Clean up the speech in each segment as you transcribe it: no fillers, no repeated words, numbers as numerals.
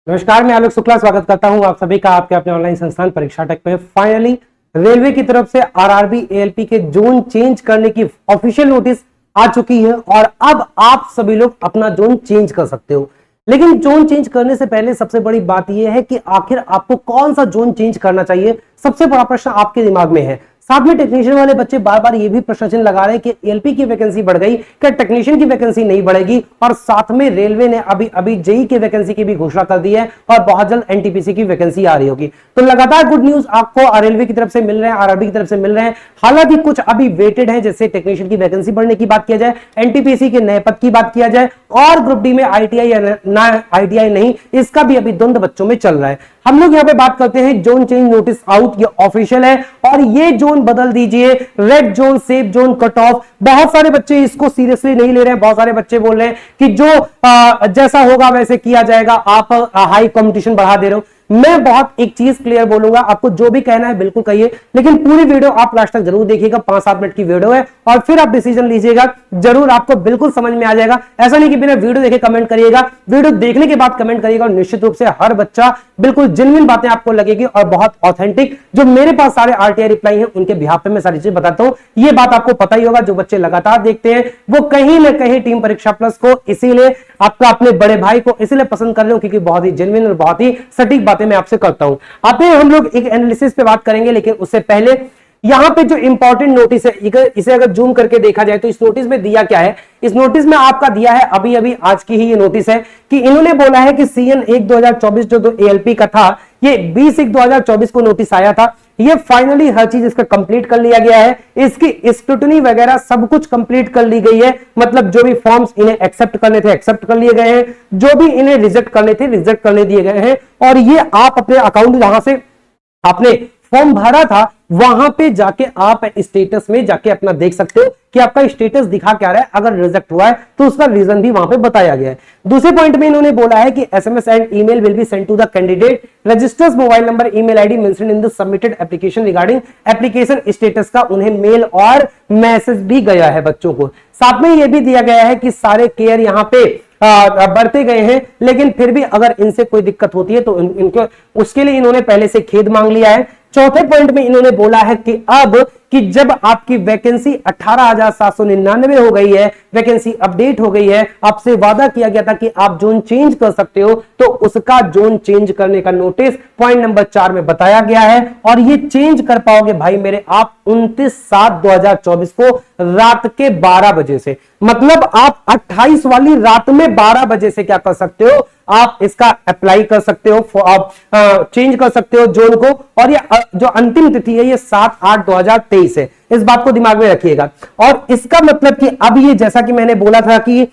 नमस्कार, मैं आलोक शुक्ला स्वागत करता हूं आप सभी का आपके अपने ऑनलाइन संस्थान परीक्षा टेक में। फाइनली रेलवे की तरफ से आरआरबी एएलपी के जोन चेंज करने की ऑफिशियल नोटिस आ चुकी है और अब आप सभी लोग अपना जोन चेंज कर सकते हो। लेकिन जोन चेंज करने से पहले सबसे बड़ी बात यह है कि आखिर आपको कौन सा जोन चेंज करना चाहिए, सबसे बड़ा प्रश्न आपके दिमाग में है। साथ में टेक्नीशियन वाले बच्चे बार बार ये भी प्रश्न लगा रहे हैं कि एलपी की वैकेंसी बढ़ गई, क्या टेक्नीशियन की वैकेंसी नहीं बढ़ेगी। और साथ में रेलवे ने अभी जेई की वैकेंसी की भी घोषणा कर दी है और बहुत जल्द एनटीपीसी की वैकेंसी आ रही होगी। तो लगातार गुड न्यूज आपको रेलवे की तरफ से मिल रहे हैं, आरआरबी की तरफ से मिल रहे हैं। हालांकि कुछ अभी वेटेड है, जैसे टेक्नीशियन की वैकेंसी बढ़ने की बात किया जाए, एनटीपीसी के नए पद की बात किया जाए और ग्रुप डी में आईटीआई या ना आईटीआई नहीं, इसका भी अभी द्वंद्व बच्चों में चल रहा है। हम लोग यहाँ पे बात करते हैं जोन चेंज नोटिस आउट, ये ऑफिशियल है और ये जोन बदल दीजिए, red zone, safe zone, cut off. बहुत सारे बच्चे इसको सीरियसली नहीं ले रहे हैं। बहुत सारे बच्चे बोल रहे हैं कि जो जैसा होगा वैसे किया जाएगा, आप हाई कंपटीशन बढ़ा दे रहे हो। मैं बहुत एक चीज क्लियर बोलूंगा, आपको जो भी कहना है बिल्कुल कहिए, लेकिन पूरी वीडियो आप लास्ट तक जरूर देखिएगा। 5-7 मिनट की वीडियो है और फिर आप डिसीजन लीजिएगा, जरूर आपको बिल्कुल समझ में आ जाएगा। ऐसा नहीं कि बिना वीडियो देखे कमेंट करिएगा, वीडियो देखने के बाद कमेंट करिएगा और निश्चित रूप से हर बच्चा बिल्कुल जेन्युइन बातें आपको लगेगी और बहुत ऑथेंटिक। जो मेरे पास सारे आरटीआई रिप्लाई हैं उनके बिहाफ पे मैं सारी चीज बताता हूं, ये बात आपको पता ही होगा। जो बच्चे लगातार देखते हैं वो कहीं ना कहीं टीम परीक्षा प्लस को इसीलिए आपका अपने बड़े भाई को इसीलिए पसंद कर रहे हो क्योंकि बहुत ही जेन्युइन और बहुत ही सटीक बातें मैं आपसे करता हूं। आते हैं हम लोग एक एनालिसिस पे बात करेंगे, लेकिन उससे पहले यहां पे जो इंपॉर्टेंट नोटिस है इसे अगर जूम करके देखा जाए तो इस नोटिस में दिया क्या है। इस नोटिस में आपका दिया है अभी अभी आज की ही ये नोटिस है कि इन्होंने बोला है कि सीएन 1/2024 जो एएलपी का था, ये 20/1/2024 को नोटिस आया था। ये फाइनली हर चीज इसका कंप्लीट कर लिया गया है, इसकी स्क्रूटनी वगैरह सब कुछ कंप्लीट कर ली गई है। मतलब जो भी फॉर्म्स इन्हें एक्सेप्ट करने थे एक्सेप्ट कर लिए गए हैं, जो भी इन्हें रिजेक्ट करने थे रिजेक्ट करने दिए गए हैं। और ये आप अपने अकाउंट जहां से आपने फॉर्म भरा था वहां पे जाके आप स्टेटस में जाके अपना देख सकते हो कि आपका स्टेटस दिखा क्या रहा है। अगर रिजेक्ट हुआ है तो उसका रीजन भी वहां पे बताया गया है। दूसरे पॉइंट में इन्होंने बोला है कि SMS and email will be sent to the candidate registers mobile number email ID mentioned in the submitted application regarding application status का उन्हें मेल और मैसेज भी गया है बच्चों को। साथ में यह भी दिया गया है कि सारे केयर यहां पे बढ़ते गए हैं, लेकिन फिर भी अगर इनसे कोई दिक्कत होती है तो इनको उसके लिए इन्होंने पहले से खेद मांग लिया है। चौथे पॉइंट में इन्होंने बोला है कि अब कि जब आपकी वैकेंसी 18,799 हो गई है, वैकेंसी अपडेट हो गई है, आपसे वादा किया गया था कि आप जोन चेंज कर सकते हो, तो उसका जोन चेंज करने का नोटिस पॉइंट नंबर 4 में बताया गया है। और ये चेंज कर पाओगे भाई मेरे आप 29/7/2024 को रात के 12 बजे से, मतलब आप 28 वाली रात में 12 बजे से क्या कर सकते हो, आप इसका अप्लाई कर सकते हो, आप चेंज कर सकते हो जोन को। और ये जो अंतिम तिथि है ये 7/8/2023 है, इस बात को दिमाग में रखिएगा। और इसका मतलब कि अब ये जैसा कि मैंने बोला था कि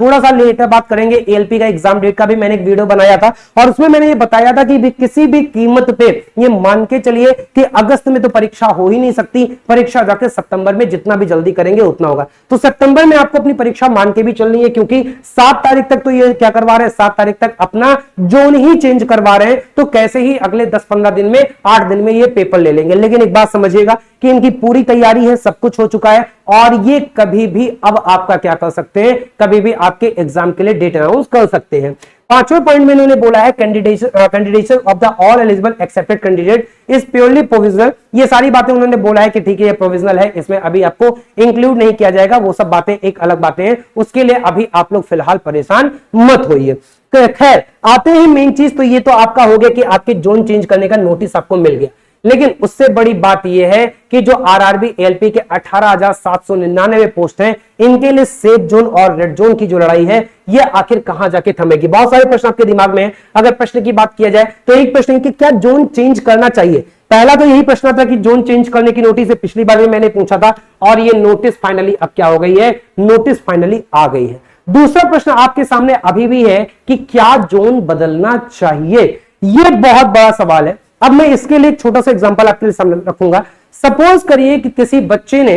थोड़ा सा लेटर बात करेंगे, एएलपी का एग्जाम डेट का भी मैंने एक वीडियो बनाया था और उसमें मैंने ये बताया था कि किसी भी कीमत पे ये मान के चलिए कि अगस्त में तो परीक्षा हो ही नहीं सकती, परीक्षा जाके सितंबर में जितना भी जल्दी करेंगे उतना होगा। तो सितंबर में आपको अपनी परीक्षा मान के भी चलनी है, क्योंकि 7 तारीख तक तो ये क्या करवा रहे हैं, 7 तारीख तक अपना जोन ही चेंज करवा रहे हैं। तो कैसे ही अगले 10-15 दिन में 8 दिन में ये पेपर ले लेंगे। लेकिन एक बात समझिएगा कि इनकी पूरी तैयारी है, सब कुछ हो चुका है और ये कभी भी अब आपका क्या कर सकते हैं, कभी भी आपके एग्जाम के लिए डेट अनाउंस कर सकते हैं। पांचवें पॉइंट में इन्होंने बोला है candidature of the all eligible accepted candidate is purely provisional. ये सारी बातें उन्होंने बोला है कि ठीक है ये प्रोविजनल है, इसमें अभी आपको इंक्लूड नहीं किया जाएगा। वो सब बातें एक अलग बातें हैं, उसके लिए अभी आप लोग फिलहाल परेशान मत होइए। खैर आते ही मेन चीज तो ये तो आपका हो गया कि आपके जोन चेंज करने का नोटिस आपको मिल गया, लेकिन उससे बड़ी बात यह है कि जो आरआरबी एएलपी के 18,799 पोस्ट हैं, इनके लिए सेफ जोन और रेड जोन की जो लड़ाई है ये आखिर कहां जाके थमेगी। बहुत सारे प्रश्न आपके दिमाग में हैं। अगर प्रश्न की बात किया जाए तो एक प्रश्न है कि क्या जोन चेंज करना चाहिए। पहला तो यही प्रश्न था कि जोन चेंज करने की नोटिस पिछली बार भी मैंने पूछा था और ये नोटिस फाइनली अब क्या हो गई है, नोटिस फाइनली आ गई है। दूसरा प्रश्न आपके सामने अभी भी है कि क्या जोन बदलना चाहिए, यह बहुत बड़ा सवाल है। अब मैं इसके लिए एक छोटा सा एग्जांपल आपके सामने रखूंगा। सपोज करिए कि किसी बच्चे ने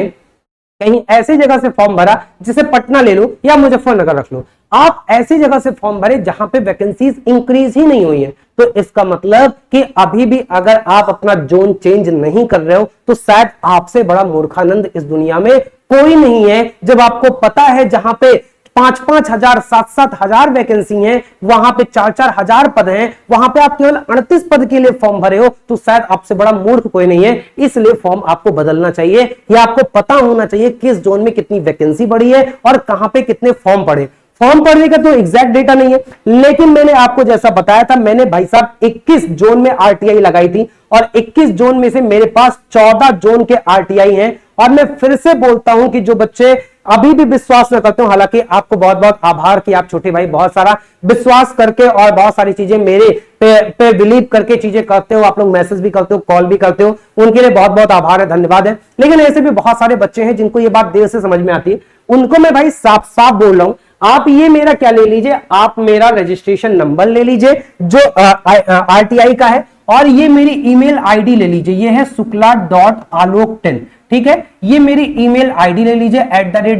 कहीं ऐसी जगह से फॉर्म भरा, जिसे पटना ले लो या मुजफ्फरनगर रख लो, आप ऐसी जगह से फॉर्म भरे जहां पे वैकेंसीज इंक्रीज ही नहीं हुई है, तो इसका मतलब कि अभी भी अगर आप अपना जोन चेंज नहीं कर रहे हो तो शायद आपसे बड़ा मूर्खानंद इस दुनिया में कोई नहीं है। जब आपको पता है जहां पे 5-5 हजार 7-7 हजार वैकेंसी हैं, वहां पे 4-4 हजार पद हैं, वहां पे आप केवल 38 पद के लिए फॉर्म भरे हो, तो शायद आपसे बड़ा मूर्ख कोई नहीं है। इसलिए फॉर्म आपको बदलना चाहिए, या आपको पता होना चाहिए किस जोन में कितनी वैकेंसी बढ़ी है और कहां पे कितने फॉर्म पड़े। फॉर्म पड़ने का तो एग्जैक्ट डेटा नहीं है, लेकिन मैंने आपको जैसा बताया था, मैंने भाई साहब 21 जोन में आरटीआई लगाई थी और 21 जोन में से मेरे पास 14 जोन के आरटीआई हैं। और मैं फिर से बोलता हूं कि जो बच्चे अभी भी विश्वास न करते हो, हालांकि आपको बहुत बहुत आभार कि आप छोटे भाई बहुत सारा विश्वास करके और बहुत सारी चीजें मेरे पे बिलीव करके चीजें करते हो, आप लोग मैसेज भी करते हो, कॉल भी करते हो, उनके लिए बहुत बहुत आभार है, धन्यवाद है। लेकिन ऐसे भी बहुत सारे बच्चे हैं जिनको ये बात देर से समझ में आती है, उनको मैं भाई साफ साफ बोल रहा हूं, आप ये मेरा क्या ले लीजिए, आप मेरा रजिस्ट्रेशन नंबर ले लीजिए जो आरटीआई का है, और ये मेरी ईमेल आईडी ले लीजिए, ये है shukla.alok10, ठीक है। ये मेरी ईमेल आईडी ले लीजिए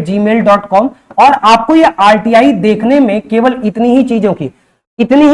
@gmail.com, और आपको ये आरटीआई देखने में केवल इतनी ही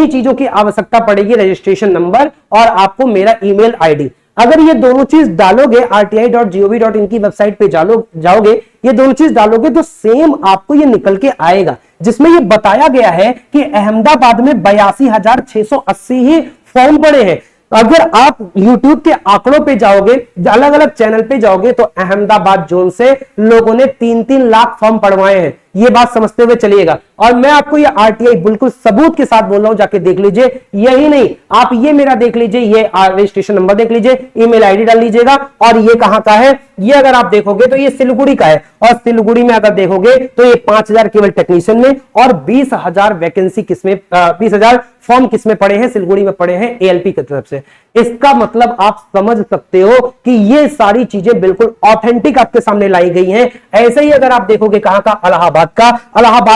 चीजों की आवश्यकता पड़ेगी, रजिस्ट्रेशन नंबर और आपको मेरा ईमेल आईडी। अगर ये दोनों चीज डालोगे, rti.gov.in की वेबसाइट पे जाओगे, ये दोनों चीज डालोगे तो सेम आपको ये निकल के आएगा, जिसमें ये बताया गया है कि अहमदाबाद में 82,680 ही फॉर्म पड़े हैं। अगर आप YouTube के आंकड़ों पे जाओगे, अलग अलग चैनल पे जाओगे, तो अहमदाबाद जोन से लोगों ने 3-3 लाख फॉर्म पढ़वाए हैं, ये बात समझते हुए चलिएगा। और मैं आपको ये आरटीआई बिल्कुल सबूत के साथ बोल रहा हूं, जाके देख लीजिए। यही नहीं, आप ये मेरा देख लीजिए, ये रजिस्ट्रेशन नंबर देख लीजिए, ईमेल आईडी डाल लीजिएगा, और ये कहां का है, ये अगर आप देखोगे तो ये सिलीगुड़ी का है, और सिलीगुड़ी में अगर देखोगे तो ये 5,000 केवल टेक्नीशियन में और 20,000 वैकेंसी किसमें, 20,000 फॉर्म किसमें पड़े हैं, सिलीगुड़ी में पड़े हैं एएलपी की तरफ से। इसका मतलब आप समझ सकते हो कि ये सारी चीजें बिल्कुल ऑथेंटिक आपके सामने लाई गई हैं। ऐसे ही अगर आप देखोगे कहां का, इलाहाबाद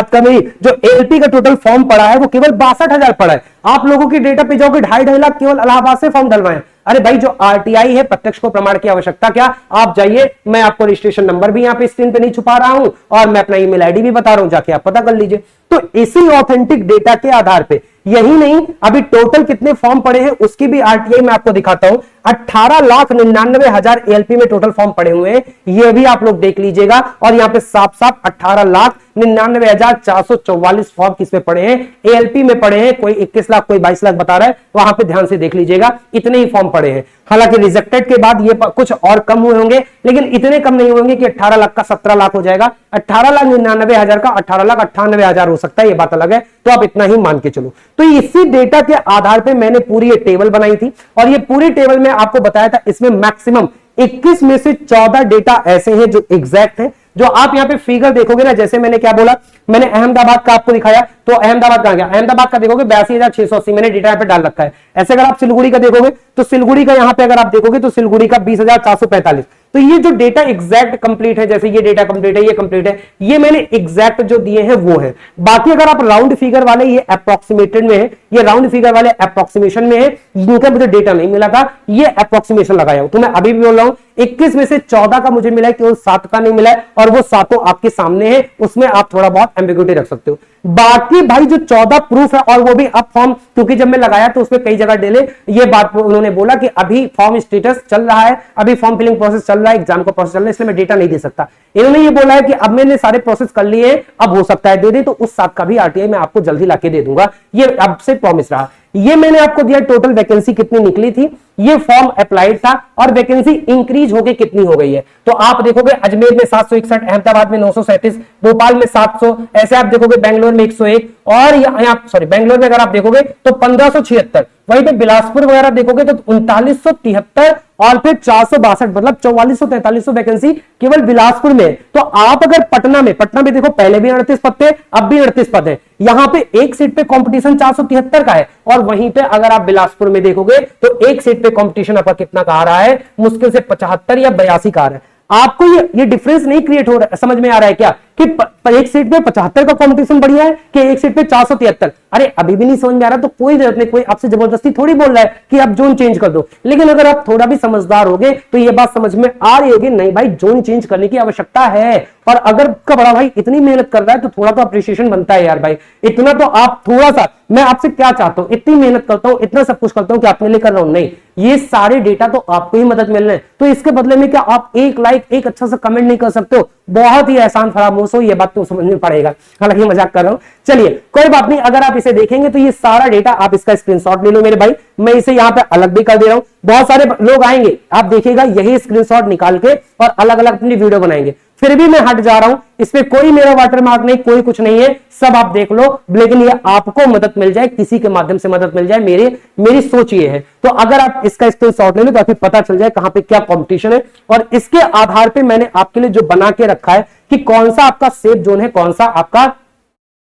का भी जो एएलपी का टोटल फॉर्म पड़ा है वो केवल 62,000 पड़ा है। आप लोगों की डेटा पे जाओगे 2.5 लाख केवल इलाहाबाद से फॉर्म डलवाए। अरे भाई, जो आरटीआई है, प्रत्यक्ष को प्रमाण की आवश्यकता क्या, आप जाइए, मैं आपको रजिस्ट्रेशन नंबर भी यहां पे स्क्रीन पे नहीं छुपा रहा हूं, और मैं अपना ईमेल आईडी भी बता रहा हूं, जाके आप पता कर लीजिए। तो इसी ऑथेंटिक डेटा के आधार पे, यही नहीं, अभी टोटल कितने फॉर्म पड़े हैं उसकी भी आरटीआई मैं आपको दिखाता हूं। 18,99,000 एएलपी में टोटल फॉर्म पड़े हुए हैं, ये भी आप लोग देख लीजिएगा। और यहां पे साफ साफ 18,99,444 फॉर्म किसमें पड़े हैं, एएलपी में पड़े हैं। कोई 21 लाख, कोई 22 लाख बता रहा है, वहां पे ध्यान से देख लीजिएगा, इतने ही फॉर्म पड़े हैं। हालांकि रिजेक्टेड के बाद ये कुछ और कम हुए होंगे, लेकिन इतने कम नहीं होंगे कि 18 लाख का 17 लाख हो जाएगा। 18,99,000 का 18,98,000 हो सकता है, ये बात अलग है, तो आप इतना ही मान के चलो। तो इसी डेटा के आधार पे मैंने पूरी ये टेबल बनाई थी, और ये पूरी टेबल में आपको बताया था, इसमें मैक्सिमम 21 में से 14 डेटा ऐसे हैं जो एग्जैक्ट हैं। जो आप यहां पे फिगर देखोगे ना, जैसे मैंने क्या बोला, मैंने अहमदाबाद का आपको दिखाया, तो अहमदाबाद कहां गया, अहमदाबाद का देखोगे 82,680 मैंने डेटा पे डाल रखा है। ऐसे अगर आप सिलीगुड़ी का देखोगे तो सिलीगुड़ी का यहां पे अगर आप देखोगे तो सिलीगुड़ी का 20,445। तो ये जो डेटा एग्जैक्ट कंप्लीट है, जैसे ये डेटा कंप्लीट है, ये कंप्लीट है, ये मैंने एग्जैक्ट जो दिए हैं वो है। बाकी अगर आप राउंड फिगर वाले, ये अप्रोक्सीमेटेड में है, ये राउंड फिगर वाले अप्रोक्सीमेशन में है, इनका मुझे डेटा नहीं मिला था, ये अप्रोक्सीमेशन लगाया हूं। तो मैं अभी भी बोल रहा हूं 21 में से 14 का मुझे मिला है, केवल 7 का नहीं मिला है, और वो 7 आपके सामने है, उसमें आप थोड़ा बहुत एम्बिग्यूटी रख सकते हो। बाकी भाई जो 14 प्रूफ है, और वो भी अब फॉर्म, क्योंकि जब मैं लगाया तो उसमें कई जगह डिले, ये बात उन्होंने बोला कि अभी फॉर्म स्टेटस चल रहा है, अभी फॉर्म फिलिंग प्रोसेस चल रहा है, एग्जाम का प्रोसेस चल रहा है, इसलिए मैं डेटा नहीं दे सकता। इन्होंने ये बोला है कि अब मैंने सारे प्रोसेस कर लिए, अब हो सकता है दे दे, तो उस 7 का भी आरटीआई मैं आपको जल्दी लाके दे दूंगा, ये अब से प्रॉमिस रहा। ये मैंने आपको दिया टोटल वैकेंसी कितनी निकली थी, ये फॉर्म अप्लाइड था, और वैकेंसी इंक्रीज होके कितनी हो गई है। तो आप देखोगे अजमेर में 761, अहमदाबाद में 937, भोपाल में 700, ऐसे आप देखोगे बेंगलोर में 101, और बेंगलोर में अगर आप देखोगे तो 1576, वहीं पे बिलासपुर वगैरह देखोगे तो 3973, और फिर 462, मतलब 4400-4300 वैकेंसी केवल बिलासपुर में। तो आप अगर पटना में देखो, पहले भी 38 पद थे, अब भी 38 पद है, यहां पे एक सीट पे कंपटीशन 473 का है, और वहीं पे अगर आप बिलासपुर में देखोगे तो एक सीट पे कंपटीशन आपका कितना का आ रहा है, मुश्किल से 75 या 82 का आ रहा है। आपको ये डिफरेंस नहीं क्रिएट हो रहा है, समझ में आ रहा है क्या, कि एक सीट पे 75 का कंपटीशन बढ़िया है कि एक सीट पे 473? अरे अभी भी नहीं समझ में आ रहा तो कोई जरूरत नहीं, कोई आपसे जबरदस्ती थोड़ी बोल रहा है कि आप जोन चेंज कर दो। लेकिन अगर आप थोड़ा भी समझदार होगे तो ये बात समझ में आ रही होगी, नहीं भाई जोन चेंज करने की आवश्यकता है। और अगर का बड़ा भाई इतनी मेहनत कर रहा है तो थोड़ा तो अप्रिशिएशन बनता है यार भाई, इतना तो आप थोड़ा सा, मैं आपसे क्या चाहता हूं, इतनी मेहनत करता हूं, इतना सब कुछ करता हूं कि अपने लिए कर रहा हूं, नहीं, ये सारे डेटा तो आपको ही मदद मिल रहे हैं, तो इसके बदले में क्या आप एक लाइक, एक अच्छा सा कमेंट नहीं कर सकते हो? बहुत ही एहसान फरामोश फोर्स हो, ये बात तो समझ में पड़ेगा, हालांकि मजाक कर रहा हूं। चलिए कोई बात नहीं, अगर आप इसे देखेंगे तो ये सारा डेटा आप इसका स्क्रीनशॉट ले लो मेरे भाई, मैं इसे यहां पे अलग भी कर दे रहा हूं। बहुत सारे लोग आएंगे, आप देखिएगा यही स्क्रीनशॉट निकाल के और अलग अलग अपनी वीडियो बनाएंगे, फिर भी मैं हट जा रहा हूं, इसमें कोई मेरा वाटरमार्क नहीं, कोई कुछ नहीं है, सब आप देख लो, लेकिन ये आपको मदद मिल जाए, किसी के माध्यम से मदद मिल जाए, मेरी सोच ये है। तो अगर आप इसका स्क्रीनशॉट ले लो तो आपको पता चल जाए कहां पे क्या कंपटीशन है, और इसके आधार पे मैंने आपके लिए जो बना के रखा है कि कौन सा आपका सेफ जोन है, कौन सा आपका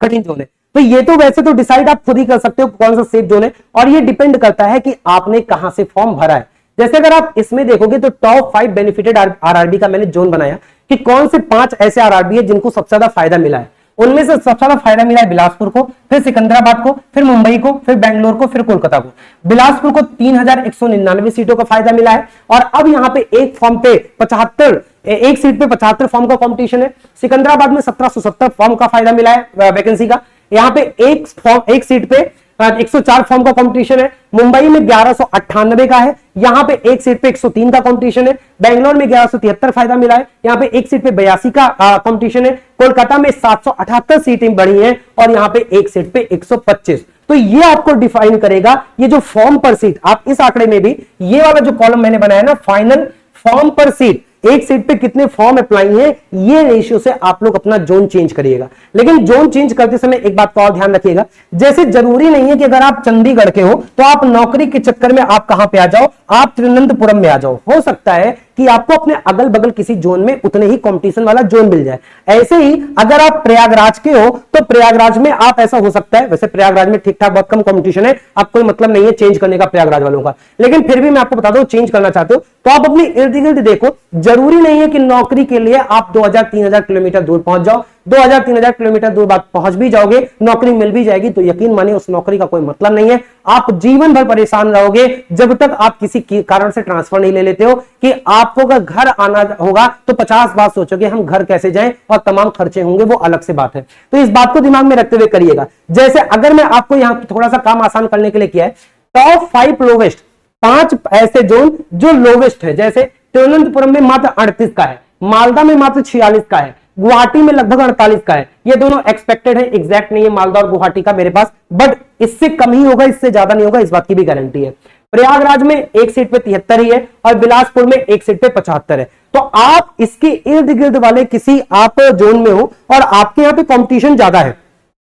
कठिन जोन है। तो ये तो वैसे तो डिसाइड आप खुद ही कर सकते हो कौन सा सेफ जोन है, और ये डिपेंड करता है कि आपने कहां से फॉर्म भरा है। जैसे अगर आप इसमें देखोगे तो टॉप 5 बेनिफिटेड आरआरबी का मैंने जोन बनाया कि कौन से 5 ऐसे आरआरबी है जिनको सबसे ज्यादा फायदा मिला है। उनमें से सबसे ज्यादा फायदा मिला है बिलासपुर को, फिर सिकंदराबाद को, फिर मुंबई को, फिर बेंगलोर को, फिर कोलकाता को। बिलासपुर को 3199 सीटों का फायदा मिला है, और अब यहां पे एक फॉर्म पे 75 एक सीट पे 75 फॉर्म का कंपटीशन है। सिकंदराबाद में 1770 फॉर्म का फायदा मिला है वैकेंसी का। यहाँ पे एक सीट पे 104 फॉर्म का कंपटीशन है। मुंबई में 1198 का है, यहां पे एक सीट पे 103 का कंपटीशन है। बेंगलोर में 1173 फायदा मिला है, यहां पे एक सीट पे 82 का कंपटीशन है। कोलकाता में 778 सीटें बढ़ी हैं, और यहां पे एक सीट पे 125। तो ये आपको डिफाइन करेगा, ये जो फॉर्म पर सीट, आप इस आंकड़े में भी ये वाला जो कॉलम मैंने बनाया ना, फाइनल फॉर्म पर सीट, एक सीट पे कितने फॉर्म अप्लाई है, ये रेशियो से आप लोग अपना जोन चेंज करिएगा। लेकिन जोन चेंज करते समय एक बात का और ध्यान रखिएगा, जैसे जरूरी नहीं है कि अगर आप चंडीगढ़ के हो तो आप नौकरी के चक्कर में आप कहां पे आ जाओ, आप तिरुवनंतपुरम में आ जाओ। हो सकता है कि आपको अपने अगल बगल किसी जोन में उतने ही कंपटीशन वाला जोन मिल जाए। ऐसे ही अगर आप प्रयागराज के हो तो प्रयागराज में आप, ऐसा हो सकता है, वैसे प्रयागराज में ठीक ठाक बहुत कम कंपटीशन है, आप कोई मतलब नहीं है चेंज करने का प्रयागराज वालों का, लेकिन फिर भी मैं आपको बता दूं, चेंज करना चाहते हो तो आप अपने इर्द गिर्द देखो। जरूरी नहीं है कि नौकरी के लिए आप 2000-3000 किलोमीटर दूर पहुंच जाओ। 2000-3000 किलोमीटर दूर बात पहुंच भी जाओगे, नौकरी मिल भी जाएगी, तो यकीन मानिए उस नौकरी का कोई मतलब नहीं है। आप जीवन भर परेशान रहोगे जब तक आप किसी कारण से ट्रांसफर नहीं ले लेते हो कि आपको अगर घर आना होगा तो 50 बार सोचोगे हम घर कैसे जाएं, और तमाम खर्चे होंगे, वो अलग से बात है। तो इस बात को दिमाग में रखते हुए करिएगा। जैसे अगर मैं आपको यहां थोड़ा सा काम आसान करने के लिए किया है, टॉप 5 लोवेस्ट, 5 ऐसे जोन जो लोवेस्ट है, जैसे तिरुवनंतपुरम में मात्र 38 का है, मालदा में मात्र 46 का है, गुवाहाटी में लगभग 48 का है। ये दोनों एक्सपेक्टेड है, एग्जैक्ट नहीं है मालदा और गुवाहाटी का मेरे पास, बट इससे कम ही होगा, इससे ज्यादा नहीं होगा, इस बात की भी गारंटी है। प्रयागराज में एक सीट पे 73 ही है, और बिलासपुर में एक सीट पे 75 है। तो आप इसके इर्द गिर्द वाले किसी आप जोन में हो और आपके यहां पे कंपटीशन ज्यादा है,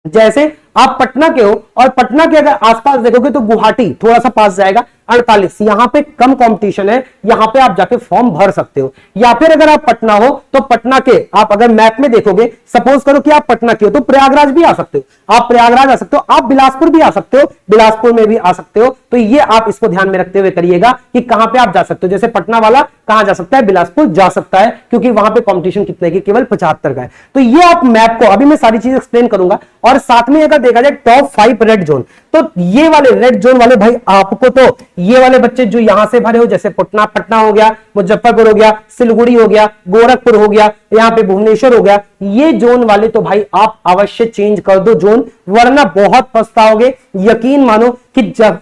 जैसे आप पटना के हो और पटना के अगर आसपास देखोगे तो गुवाहाटी थोड़ा सा पास जाएगा, 48, यहां पे कम कंपटीशन है, यहां पे आप जाके फॉर्म भर सकते हो। या फिर अगर आप पटना हो तो पटना के आप अगर मैप में देखोगे, सपोज करो कि आप पटना के हो तो प्रयागराज भी आ सकते हो, आप प्रयागराज आ सकते हो, आप बिलासपुर भी आ सकते हो, बिलासपुर में भी आ सकते हो। तो ये आप इसको ध्यान में रखते हुए करिएगा कि कहां पे आप जा सकते हो। जैसे पटना वाला कहां जा सकता है, बिलासपुर जा सकता है, क्योंकि वहां पे कंपटीशन कितने की, केवल 75 का है। तो ये आप मैप को, अभी मैं सारी चीज एक्सप्लेन करूंगा, और साथ में अगर देखा जाए टॉप 5 रेड जोन, तो ये वाले रेड जोन वाले भाई आपको, तो ये वाले बच्चे जो यहां से भरे हो, जैसे पटना हो गया, मुजफ्फरपुर हो गया, सिलगुड़ी हो गया, गोरखपुर हो गया, यहां पे भुवनेश्वर हो गया, ये जोन वाले तो भाई आप अवश्य चेंज कर दो जोन, वरना बहुत पछताओगे। यकीन मानो कि जब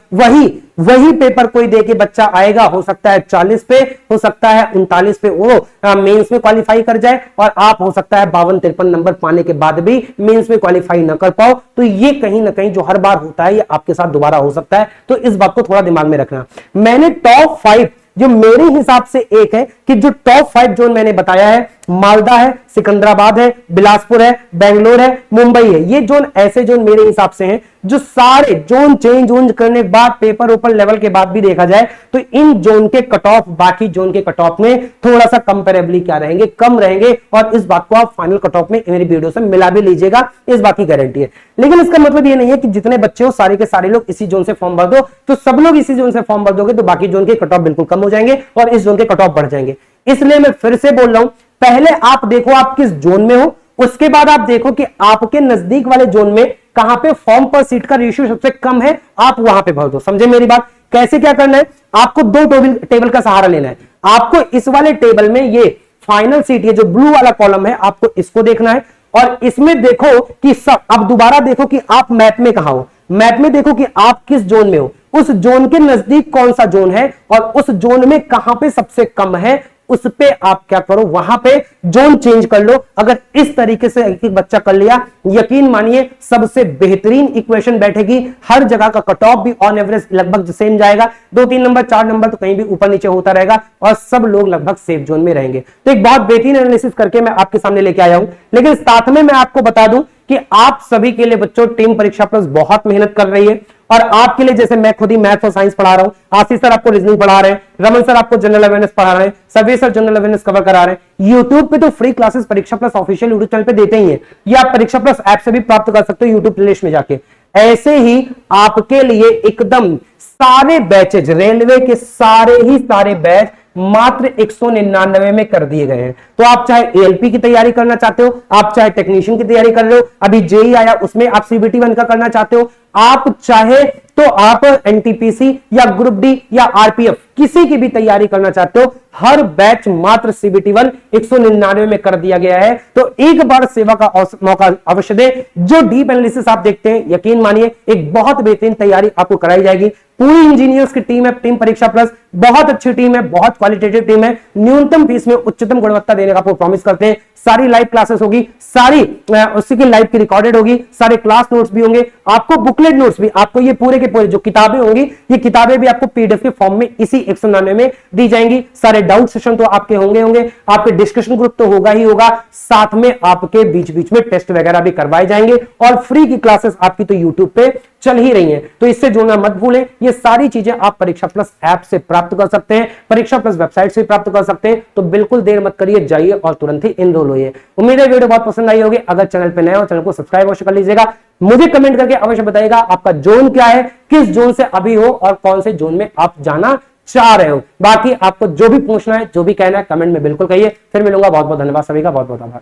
वही पेपर कोई दे के बच्चा आएगा, हो सकता है 40 पे, हो सकता है 39 पे वो मेंस में क्वालिफाई कर जाए, और आप हो सकता है 52-53 नंबर पाने के बाद भी मेंस में क्वालिफाई न कर पाओ। तो ये कहीं ना कहीं जो हर बार होता है, ये आपके साथ दोबारा हो सकता है। तो इस बात को थोड़ा दिमाग में रखना। मैंने टॉप 5 जो मेरे हिसाब से एक है कि जो टॉप 5 जोन मैंने बताया है, मालदा है, सिकंदराबाद है, बिलासपुर है, बेंगलोर है, मुंबई है। ये जोन ऐसे जोन मेरे हिसाब से हैं जो सारे जोन चेंज करने के बाद, पेपर ओपन लेवल के बाद भी देखा जाए तो इन जोन के कट ऑफ बाकी जोन के कट ऑफ में थोड़ा सा कंपेरेबली क्या रहेंगे, कम रहेंगे। और इस बात को आप फाइनल कट ऑफ में मेरी वीडियो से मिला भी लीजिएगा, इस बात की गारंटी है। लेकिन इसका मतलब ये नहीं है कि जितने बच्चे हो सारे के सारे लोग इसी जोन से फॉर्म भर दो, तो सब लोग इसी जोन से फॉर्म भर दोगे तो बाकी जोन के कट ऑफ बिल्कुल कम हो जाएंगे और इस जोन के कट ऑफ बढ़ जाएंगे। इसलिए मैं फिर से बोल रहा हूं, पहले आप देखो आप किस जोन में हो, उसके बाद आप देखो कि आपके नजदीक वाले जोन में कहां पे फॉर्म पर सीट का रेशियो सबसे कम है, आप वहां पे भर दो। समझे मेरी बात? कैसे क्या करना है, आपको 2 टेबल का सहारा लेना है। आपको इस वाले टेबल में ये फाइनल सीट, ये जो ब्लू वाला कॉलम है, आपको इसको देखना है, और इसमें देखो कि सब, अब दोबारा देखो कि आप मैप में कहां हो, मैप में देखो कि आप किस जोन में हो, उस जोन के नजदीक कौन सा जोन है और उस जोन में कहां पे सबसे कम है, उस पे आप क्या करो, वहां पे जोन चेंज कर लो। अगर इस तरीके से एक एक बच्चा कर लिया, यकीन मानिए सबसे बेहतरीन इक्वेशन बैठेगी। हर जगह का कट ऑफ भी ऑन एवरेज लगभग सेम जाएगा, 2-3 नंबर 4 नंबर तो कहीं भी ऊपर नीचे होता रहेगा और सब लोग लगभग सेफ जोन में रहेंगे। तो एक बहुत बेहतरीन एनालिसिस करके मैं आपके सामने लेके आया हूं। लेकिन साथ में मैं आपको बता दूं कि आप सभी के लिए बच्चों टीम परीक्षा प्लस बहुत मेहनत कर रही है और आपके लिए जैसे मैं खुद ही मैथ्स और साइंस पढ़ा रहा हूं, आशीष सर आपको रीजनिंग पढ़ा रहे हैं, रमन सर आपको जनरल अवेयरनेस पढ़ा रहे हैं, सभी सर जनरल अवेयरनेस कवर करा रहे हैं। यूट्यूब पे तो फ्री क्लासेस परीक्षा प्लस ऑफिशियल यूट्यूब चैनल पे देते ही है, ये आप परीक्षा प्लस ऐप से भी प्राप्त कर सकते हो यूट्यूब प्लेलिस्ट में जाके। ऐसे ही आपके लिए एकदम सारे बैचेज, रेलवे के सारे ही सारे बैच मात्र 199 में कर दिए गए हैं। तो आप चाहे एएलपी की तैयारी करना चाहते हो, आप चाहे टेक्नीशियन की तैयारी कर रहे हो, अभी जेई आया उसमें आप सीबीटी 1 का करना चाहते हो, आप चाहे तो आप एनटीपीसी या ग्रुप डी या आरपीएफ किसी की भी तैयारी करना चाहते हो, हर बैच मात्र सीबीटी 1 199 में कर दिया गया है। तो एक बार सेवा का मौका अवश्य दें। जो डीप एनालिसिस आप देखते हैं, यकीन मानिए एक बहुत बेहतरीन तैयारी आपको कराई जाएगी। पूरी इंजीनियर्स की टीम है, टीम परीक्षा प्लस बहुत अच्छी टीम है, बहुत क्वालिटेटिव टीम है। न्यूनतम फीस में उच्चतम गुणवत्ता देने का आपको प्रॉमिस करते हैं। सारी लाइव क्लासेस होगी, सारी उसी की लाइव की रिकॉर्डेड होगी, सारे क्लास नोट्स भी होंगे, आपको बुकलेट नोट्स भी, आपको ये पूरे के पूरे जो किताबें होंगी, ये किताबें भी आपको पीडीएफ के फॉर्म में इसी 199 में दी जाएंगी। सारे डाउट सेशन तो आपके होंगे, आपके डिस्कशन ग्रुप तो होगा ही होगा, साथ में आपके बीच बीच में टेस्ट वगैरह भी करवाए जाएंगे और फ्री की क्लासेस आपकी तो यूट्यूब पे चल ही रही हैं। तो इससे जुड़ना मत भूलें। ये सारी चीजें आप परीक्षा प्लस ऐप से प्राप्त कर सकते हैं, परीक्षा प्लस वेबसाइट से प्राप्त कर सकते हैं। तो बिल्कुल देर मत करिए, जाइए और तुरंत ही एनरोल होइए। उम्मीद है वीडियो बहुत पसंद आई होगी। अगर चैनल पे नए हो, चैनल को सब्सक्राइब अवश्य कर लीजिएगा। मुझे कमेंट करके अवश्य बताइएगा आपका जोन क्या है, किस जोन से अभी हो और कौन से जोन में आप जाना चाह रहे हो। बाकी आपको जो भी पूछना है, जो भी कहना है, कमेंट में बिल्कुल कहिए। फिर मिलूंगा। बहुत बहुत धन्यवाद सभी का, बहुत बहुत आभार।